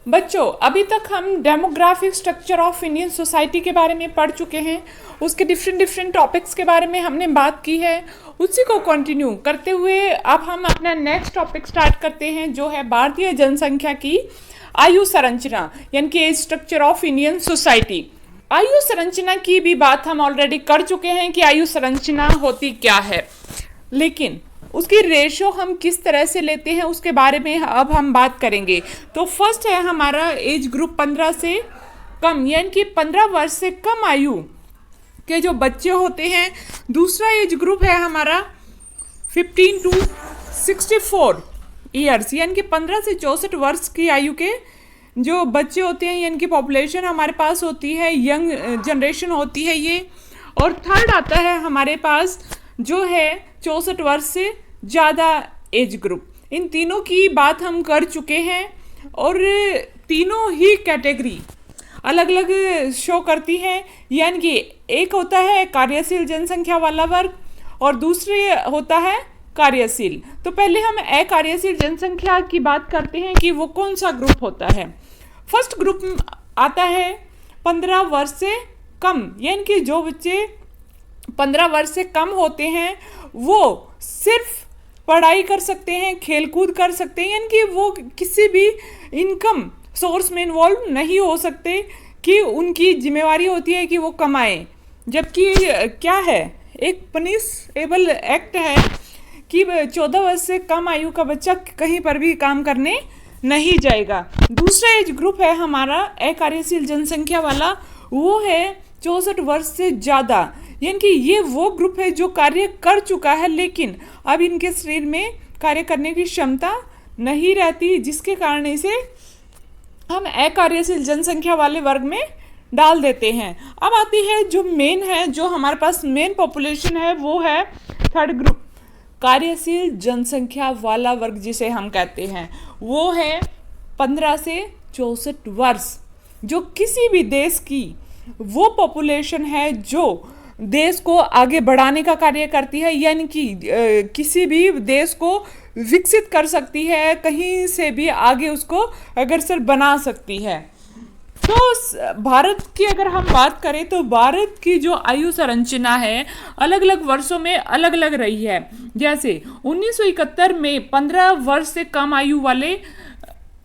बच्चों, अभी तक हम demographic structure of Indian society के बारे में पढ़ चुके हैं। उसके डिफरेंट डिफरेंट टॉपिक्स के बारे में हमने बात की है। उसी को कंटिन्यू करते हुए अब हम अपना नेक्स्ट टॉपिक स्टार्ट करते हैं, जो है भारतीय जनसंख्या की आयु संरचना, यानी कि age structure of Indian society. आयु संरचना की भी बात हम ऑलरेडी कर चुके हैं कि आयु संरचना होती क्या है, लेकिन उसकी रेशो हम किस तरह से लेते हैं उसके बारे में अब हम बात करेंगे। तो फर्स्ट है हमारा एज ग्रुप 15 से कम, यानी कि 15 वर्ष से कम आयु के जो बच्चे होते हैं। दूसरा एज ग्रुप है हमारा 15 टू 64 ईयर्स, यानी कि 15 से 64 वर्ष की आयु के जो बच्चे होते हैं, यानी कि पॉपुलेशन हमारे पास होती है, यंग जनरेशन होती है ये। और थर्ड आता है हमारे पास जो है 64 वर्ष से ज़्यादा एज ग्रुप। इन तीनों की बात हम कर चुके हैं और तीनों ही कैटेगरी अलग अलग शो करती हैं, यानी कि एक होता है कार्यशील जनसंख्या वाला वर्ग और दूसरे होता है कार्यशील। तो पहले हम अकार्यशील जनसंख्या की बात करते हैं कि वो कौन सा ग्रुप होता है। फर्स्ट ग्रुप आता है 15 वर्ष से कम, यानी कि जो बच्चे 15 वर्ष से कम होते हैं वो सिर्फ पढ़ाई कर सकते हैं, खेलकूद कर सकते हैं, यानी कि वो किसी भी इनकम सोर्स में इन्वॉल्व नहीं हो सकते कि उनकी जिम्मेवारी होती है कि वो कमाएं। जबकि क्या है, एक पनिशेबल एक्ट है कि 14 वर्ष से कम आयु का बच्चा कहीं पर भी काम करने नहीं जाएगा। दूसरा एज ग्रुप है हमारा अकार्यशील जनसंख्या वाला, वो है 64 वर्ष से ज़्यादा, यानी कि ये वो ग्रुप है जो कार्य कर चुका है लेकिन अब इनके शरीर में कार्य करने की क्षमता नहीं रहती, जिसके कारण इसे हम अकार्यशील जनसंख्या वाले वर्ग में डाल देते हैं। अब आती है जो मेन है, जो हमारे पास मेन पॉपुलेशन है, वो है थर्ड ग्रुप कार्यशील जनसंख्या वाला वर्ग जिसे हम कहते हैं। वो है 15 से 64 वर्ष, जो किसी भी देश की वो पॉपुलेशन है जो देश को आगे बढ़ाने का कार्य करती है, यानी कि किसी भी देश को विकसित कर सकती है, कहीं से भी आगे उसको अग्रसर बना सकती है। तो भारत की अगर हम बात करें तो भारत की जो आयु संरचना है अलग अलग वर्षों में अलग अलग रही है। जैसे 1971 में 15 वर्ष से कम आयु वाले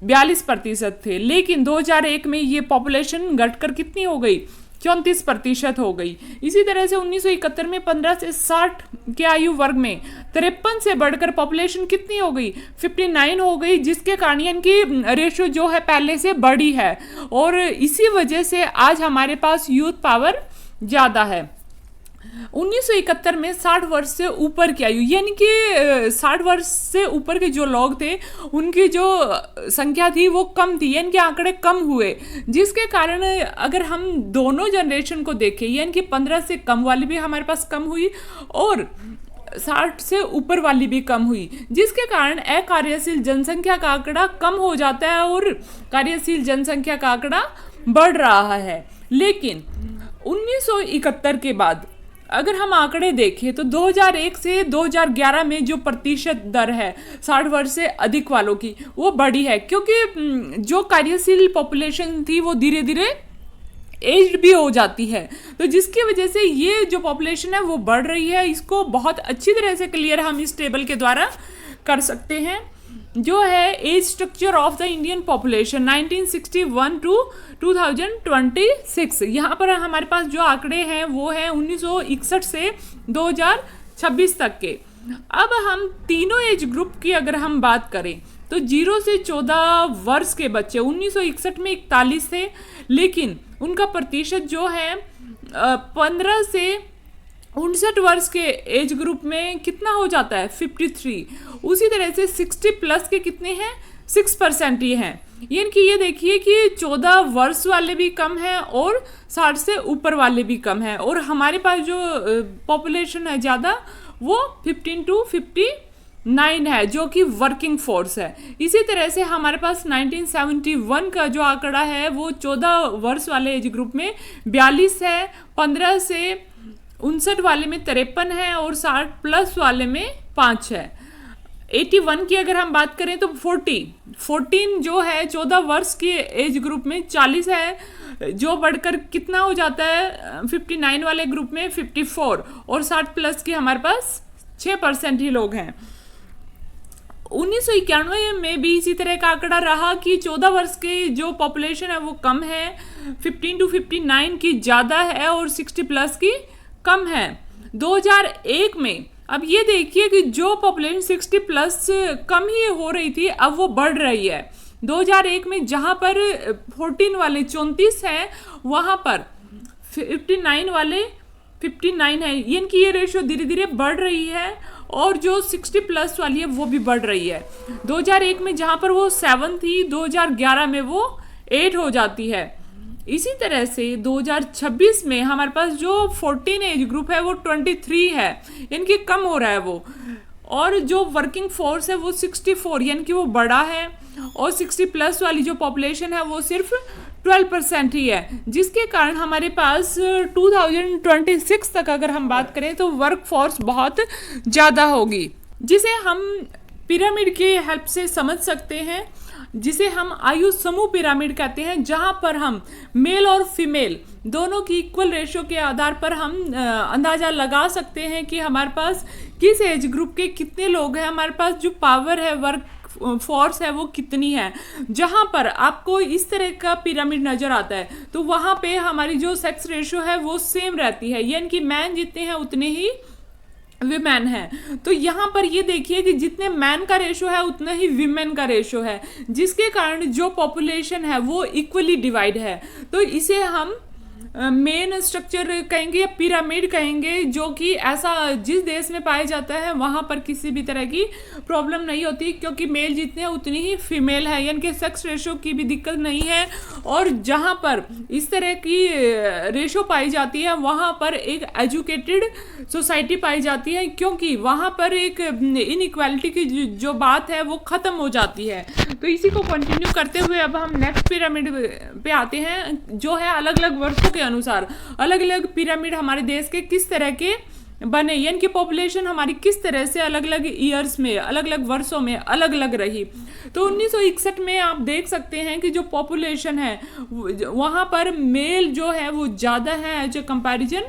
42% थे, लेकिन 2001 में ये पॉपुलेशन घटकर कितनी हो गई, 34% हो गई। इसी तरह से 1971 में 15 से 60 के आयु वर्ग में 53 से बढ़कर पॉपुलेशन कितनी हो गई, 59 हो गई, जिसके कारण यानी कि रेशो जो है पहले से बढ़ी है और इसी वजह से आज हमारे पास यूथ पावर ज़्यादा है। 1971 में 60 वर्ष से ऊपर की आयु, यानी कि 60 वर्ष से ऊपर के जो लोग थे उनकी जो संख्या थी वो कम थी, यानी कि आंकड़े कम हुए, जिसके कारण अगर हम दोनों जनरेशन को देखें, यानी कि 15 से कम वाली भी हमारे पास कम हुई और 60 से ऊपर वाली भी कम हुई, जिसके कारण अकार्यशील जनसंख्या का आंकड़ा कम हो जाता है और कार्यशील जनसंख्या का आंकड़ा बढ़ रहा है। लेकिन 1971 के बाद अगर हम आंकड़े देखें तो 2001 से 2011 में जो प्रतिशत दर है 60 वर्ष से अधिक वालों की वो बढ़ी है, क्योंकि जो कार्यशील पॉपुलेशन थी वो धीरे धीरे एज्ड भी हो जाती है, तो जिसकी वजह से ये जो पॉपुलेशन है वो बढ़ रही है। इसको बहुत अच्छी तरह से क्लियर हम इस टेबल के द्वारा कर सकते हैं, जो है age structure of the Indian population 1961 to 2026। यहाँ पर हमारे पास जो आंकड़े हैं वो है 1961 से 2026 तक के। अब हम तीनों एज ग्रुप की अगर हम बात करें तो 0 से 14 वर्ष के बच्चे 1961 में 41 थे, लेकिन उनका प्रतिशत जो है 15 से 59 वर्ष के एज ग्रुप में कितना हो जाता है, 53। उसी तरह से 60 प्लस के कितने हैं, 6% ही हैं, यानी कि ये देखिए कि 14 वर्ष वाले भी कम हैं और 60 से ऊपर वाले भी कम हैं, और हमारे पास जो पॉपुलेशन है ज़्यादा वो 15 टू 59 है, जो कि वर्किंग फोर्स है। इसी तरह से हमारे पास 1971 का जो आंकड़ा है वो 14 वर्ष वाले एज ग्रुप में 42 है, 15 से 59 वाले में 53 है और 60 प्लस वाले में 5 है। 81 की अगर हम बात करें तो 14 जो है 14 वर्ष के एज ग्रुप में 40 है, जो बढ़कर कितना हो जाता है 59 वाले ग्रुप में 54, और 60 प्लस के हमारे पास 6% ही लोग हैं। 1991 में भी इसी तरह का आंकड़ा रहा कि 14 वर्ष के जो पॉपुलेशन है वो कम है, 15 to 59 की ज़्यादा है और 60 प्लस की कम है। 2001 में अब ये देखिए कि जो पॉपुलेशन 60 प्लस कम ही हो रही थी अब वो बढ़ रही है। 2001 में जहाँ पर 14 वाले 34 हैं वहाँ पर 59 वाले 59 है, यानी कि ये रेशियो धीरे धीरे बढ़ रही है, और जो 60 प्लस वाली है वो भी बढ़ रही है। 2001 में जहाँ पर वो 7 थी 2011 में वो 8 हो जाती है। इसी तरह से 2026 में हमारे पास जो 14 एज ग्रुप है वो 23 है, यानी कि कम हो रहा है वो, और जो वर्किंग फोर्स है वो 64 यानी कि वो बड़ा है, और 60 प्लस वाली जो पॉपुलेशन है वो सिर्फ 12% ही है, जिसके कारण हमारे पास 2026 तक अगर हम बात करें तो वर्क फोर्स बहुत ज़्यादा होगी, जिसे हम पिरामिड की हेल्प से समझ सकते हैं, जिसे हम आयु समूह पिरामिड कहते हैं, जहां पर हम मेल और फीमेल दोनों की इक्वल रेशियो के आधार पर हम अंदाज़ा लगा सकते हैं कि हमारे पास किस एज ग्रुप के कितने लोग हैं, हमारे पास जो पावर है वर्क फोर्स है वो कितनी है। जहां पर आपको इस तरह का पिरामिड नजर आता है तो वहां पे हमारी जो सेक्स रेशियो है वो सेम रहती है, यानी कि मैन जितने हैं उतने ही विमेन है। तो यहाँ पर ये देखिए कि जितने मैन का रेशो है उतना ही विमेन का रेशो है, जिसके कारण जो पॉपुलेशन है वो इक्वली डिवाइड है। तो इसे हम मेन स्ट्रक्चर कहेंगे या पिरामिड कहेंगे, जो कि ऐसा जिस देश में पाया जाता है वहाँ पर किसी भी तरह की प्रॉब्लम नहीं होती, क्योंकि मेल जितने हैं उतनी ही फीमेल है, यानी कि सेक्स रेशो की भी दिक्कत नहीं है। और जहाँ पर इस तरह की रेशो पाई जाती है वहाँ पर एक एजुकेटेड सोसाइटी पाई जाती है, क्योंकि वहाँ पर एक इनइक्वालिटी की जो बात है वो ख़त्म हो जाती है। तो इसी को कंटिन्यू करते हुए अब हम नेक्स्ट पिरामिड पे आते हैं, जो है अलग अलग वर्षों के अनुसार अलग अलग पिरामिड हमारे देश के किस तरह के बने, यानी कि पॉपुलेशन हमारी किस तरह से अलग अलग ईयर्स में अलग अलग वर्षों में अलग अलग रही। तो 1961 में आप देख सकते हैं कि जो पॉपुलेशन है वहाँ पर मेल जो है वो ज़्यादा है एज ए कंपैरिजन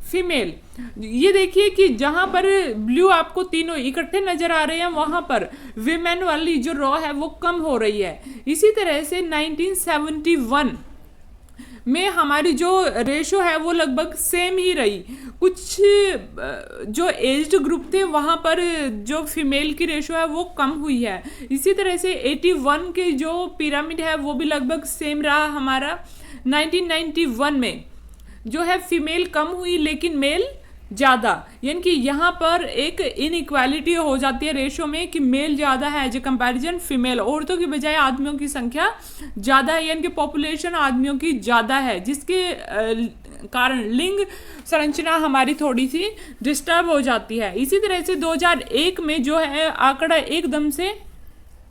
फीमेल। ये देखिए कि जहाँ पर ब्लू आपको तीनों इकट्ठे नजर आ रहे हैं वहाँ पर विमेन वाली जो रॉ है वो कम हो रही है। इसी तरह से 1971 में हमारी जो रेशो है वो लगभग सेम ही रही। कुछ जो एज्ड ग्रुप थे वहाँ पर जो फीमेल की रेशो है वो कम हुई है। इसी तरह से 81 के जो पिरामिड है वो भी लगभग सेम रहा हमारा। 1991 में जो है फीमेल कम हुई लेकिन मेल ज़्यादा, यानी कि यहाँ पर एक इनइक्वालिटी हो जाती है रेशो में कि मेल ज़्यादा है एज ए कंपैरिजन फीमेल। औरतों की बजाय आदमियों की संख्या ज़्यादा है, यानी कि पॉपुलेशन आदमियों की ज़्यादा है, जिसके कारण लिंग संरचना हमारी थोड़ी सी डिस्टर्ब हो जाती है। इसी तरह से 2001 में जो है आंकड़ा एकदम से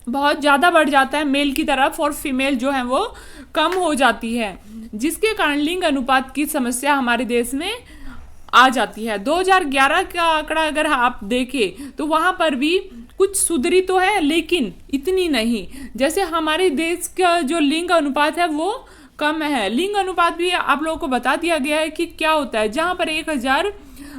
बहुत ज़्यादा बढ़ जाता है मेल की तरफ, और फीमेल जो है वो कम हो जाती है, जिसके कारण लिंग अनुपात की समस्या हमारे देश में आ जाती है। 2011 का आंकड़ा अगर आप देखें तो वहाँ पर भी कुछ सुधरी तो है लेकिन इतनी नहीं। जैसे हमारे देश का जो लिंग अनुपात है वो कम है। लिंग अनुपात भी आप लोगों को बता दिया गया है कि क्या होता है। जहाँ पर 1000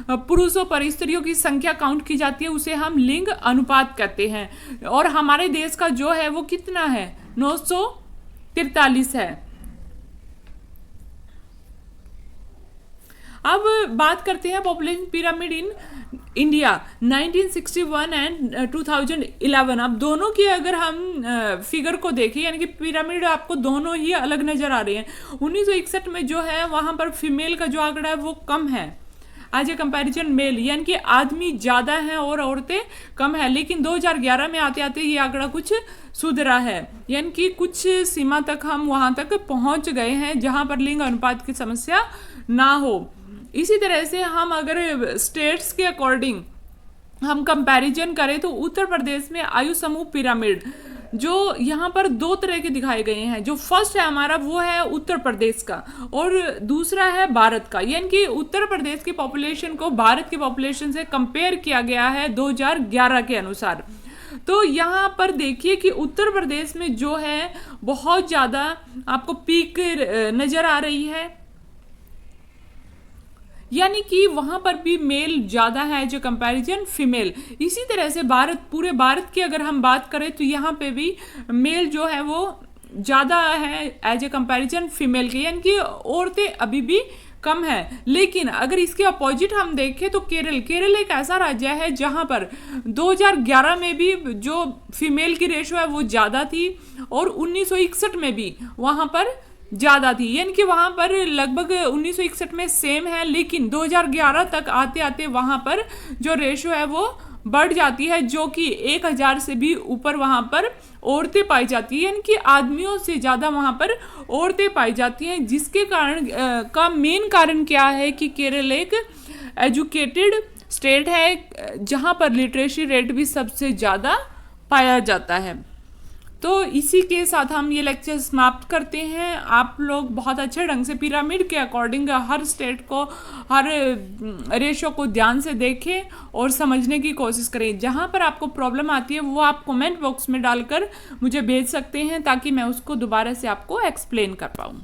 पुरुषों पर स्त्रियों की संख्या काउंट की जाती है उसे हम लिंग अनुपात कहते हैं, और हमारे देश का जो है वो कितना है 943 है। अब बात करते हैं population pyramid in India 1961 and 2011। अब दोनों की अगर हम फिगर को देखें, यानी कि पिरामिड आपको दोनों ही अलग नज़र आ रहे हैं। 1961 में जो है वहाँ पर फीमेल का जो आंकड़ा है वो कम है एज ए कंपैरिजन मेल, यानी कि आदमी ज़्यादा हैं और औरतें कम है। लेकिन 2011 में आते आते ये आंकड़ा कुछ सुधरा है, यानी कि कुछ सीमा तक हम वहाँ तक पहुँच गए हैं जहाँ पर लिंग अनुपात की समस्या ना हो। इसी तरह से हम अगर स्टेट्स के अकॉर्डिंग हम कंपैरिजन करें तो उत्तर प्रदेश में आयु समूह पिरामिड जो यहाँ पर दो तरह के दिखाए गए हैं। जो फर्स्ट है हमारा वो है उत्तर प्रदेश का और दूसरा है भारत का, यानी कि उत्तर प्रदेश की पॉपुलेशन को भारत की पॉपुलेशन से कंपेयर किया गया है 2011 के अनुसार। तो यहाँ पर देखिए कि उत्तर प्रदेश में जो है बहुत ज़्यादा आपको पीक नज़र आ रही है, यानी कि वहाँ पर भी मेल ज़्यादा है जो कंपैरिजन फीमेल। इसी तरह से पूरे भारत की अगर हम बात करें तो यहाँ पे भी मेल जो है वो ज़्यादा है एज ए कंपैरिजन फीमेल के, यानी कि औरतें अभी भी कम है। लेकिन अगर इसके अपोजिट हम देखें तो केरल एक ऐसा राज्य है जहाँ पर 2011 में भी जो फीमेल की रेशो है वो ज़्यादा थी और 1961 में भी वहाँ पर ज़्यादा थी, यानी कि वहाँ पर लगभग 1961 में सेम है, लेकिन 2011 तक आते आते वहाँ पर जो रेशो है वो बढ़ जाती है, जो कि 1000 से भी ऊपर वहाँ पर औरतें पाई जाती हैं, यानी कि आदमियों से ज़्यादा वहाँ पर औरतें पाई जाती हैं। जिसके कारण का मेन कारण क्या है कि केरल एक एजुकेटेड स्टेट है जहाँ पर लिटरेसी रेट भी सबसे ज़्यादा पाया जाता है। तो इसी के साथ हम ये लेक्चर समाप्त करते हैं। आप लोग बहुत अच्छे ढंग से पिरामिड के अकॉर्डिंग हर स्टेट को, हर रेशो को ध्यान से देखें और समझने की कोशिश करें। जहाँ पर आपको प्रॉब्लम आती है वो आप कमेंट बॉक्स में डालकर मुझे भेज सकते हैं ताकि मैं उसको दोबारा से आपको एक्सप्लेन कर पाऊँ।